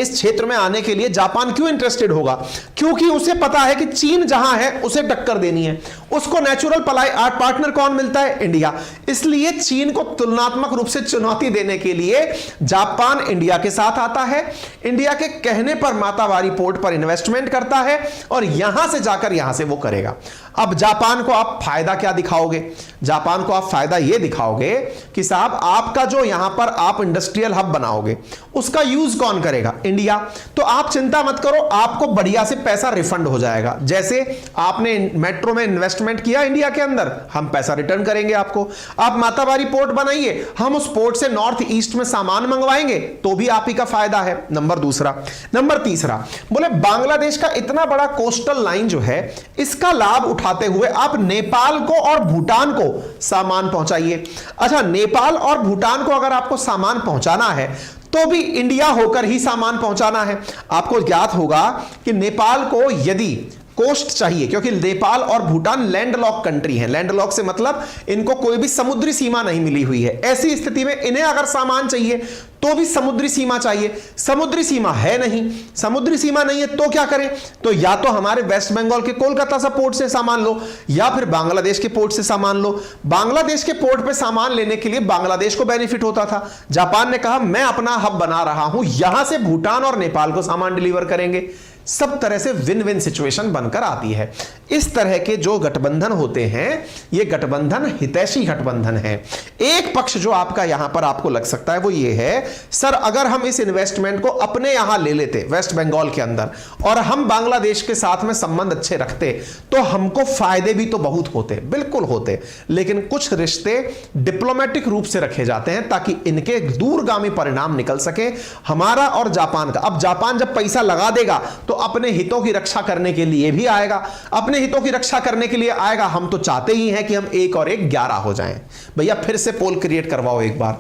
इस क्षेत्र में आने के लिए जापान क्यों इंटरेस्टेड होगा? क्योंकि उसे पता है कि चीन जहां है उसे टक्कर देनी है, उसको नेचुरल पार्टनर कौन मिलता है? इंडिया। इसलिए चीन को तुलनात्मक रूप से चुनौती देने के लिए जापान इंडिया के साथ आता है, इंडिया के कहने पर मातावारी पोर्ट पर इन्वेस्टमेंट करता है और यहां से जाकर यहां से वो करेगा। अब जापान को आप फायदा क्या दिखाओगे? जापान को आप फायदा ये दिखाओगे कि साहब आपका जो यहां पर आप इंडस्ट्रियल हब बनाओगे उसका यूज कौन करेगा? इंडिया। तो आप चिंता मत करो, आपको बढ़िया से पैसा रिफंड हो जाएगा। जैसे आपने मेट्रो में इन्वेस्टमेंट किया इंडिया के अंदर, हम पैसा रिटर्न करेंगे आपको। आप मातावारी पोर्ट बनाइए, हम उस पोर्ट से नॉर्थ ईस्ट में सामान मंगवाएंगे तो भी आप ही का फायदा है। नंबर दूसरा। नंबर तीसरा, बोले बांग्लादेश का इतना बड़ा कोस्टल लाइन जो है इसका लाभ उठाते हुए आप नेपाल को और भूटान को सामान पहुंचाइए। अच्छा, नेपाल और भूटान को अगर आपको सामान पहुंचाना है तो भी इंडिया होकर ही सामान पहुंचाना है। आपको ज्ञात होगा कि नेपाल को यदि कोस्ट चाहिए, क्योंकि नेपाल और भूटान लैंडलॉक कंट्री हैं। लैंडलॉक से मतलब इनको कोई भी समुद्री सीमा नहीं मिली हुई है। ऐसी स्थिति में इन्हें अगर सामान चाहिए तो भी समुद्री सीमा चाहिए। समुद्री सीमा है नहीं, समुद्री सीमा नहीं है तो क्या करें? तो या तो हमारे वेस्ट बंगाल के कोलकाता से पोर्ट से सामान लो या फिर बांग्लादेश के पोर्ट से सामान लो। बांग्लादेश के पोर्ट पे सामान लेने के लिए बांग्लादेश को बेनिफिट होता था। जापान ने कहा मैं अपना हब बना रहा हूं, यहां से भूटान और नेपाल को सामान डिलीवर करेंगे। सब तरह से विन विन सिचुएशन बनकर आती है। इस तरह के जो गठबंधन होते हैं ये गठबंधन हितैषी गठबंधन है। एक पक्ष जो आपका यहां पर आपको लग सकता है वो ये है, सर अगर हम इस इन्वेस्टमेंट को अपने यहां ले लेते वेस्ट बंगाल के अंदर और हम बांग्लादेश के साथ में संबंध अच्छे रखते तो हमको फायदे भी तो बहुत होते। बिल्कुल होते, लेकिन कुछ रिश्ते डिप्लोमेटिक रूप से रखे जाते हैं ताकि इनके दूरगामी परिणाम निकल सके हमारा और जापान का। अब जापान जब पैसा लगा देगा तो अपने हितों की रक्षा करने के लिए भी आएगा, अपने हितों की रक्षा करने के लिए आएगा। हम तो चाहते ही हैं कि हम 1 और 1 11 हो जाएं। भैया फिर से पोल क्रिएट करवाओ एक बार,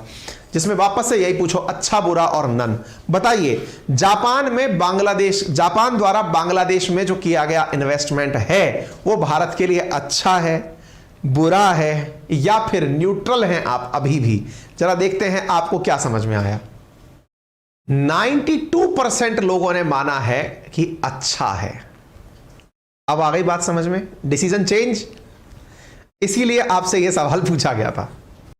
जिसमें वापस से यही पूछो अच्छा बुरा और नन। बताइए जापान में जापान द्वारा बांग्लादेश में जो किया गया इन्वेस्टमेंट है वो भारत के लिए अच्छा है, बुरा है या फिर न्यूट्रल हैं आप अभी भी? जरा देखते हैं आपको क्या समझ में आया। 92% लोगों ने माना है कि अच्छा है। अब आ गई बात समझ में? Decision change. इसीलिए आपसे यह सवाल पूछा गया था।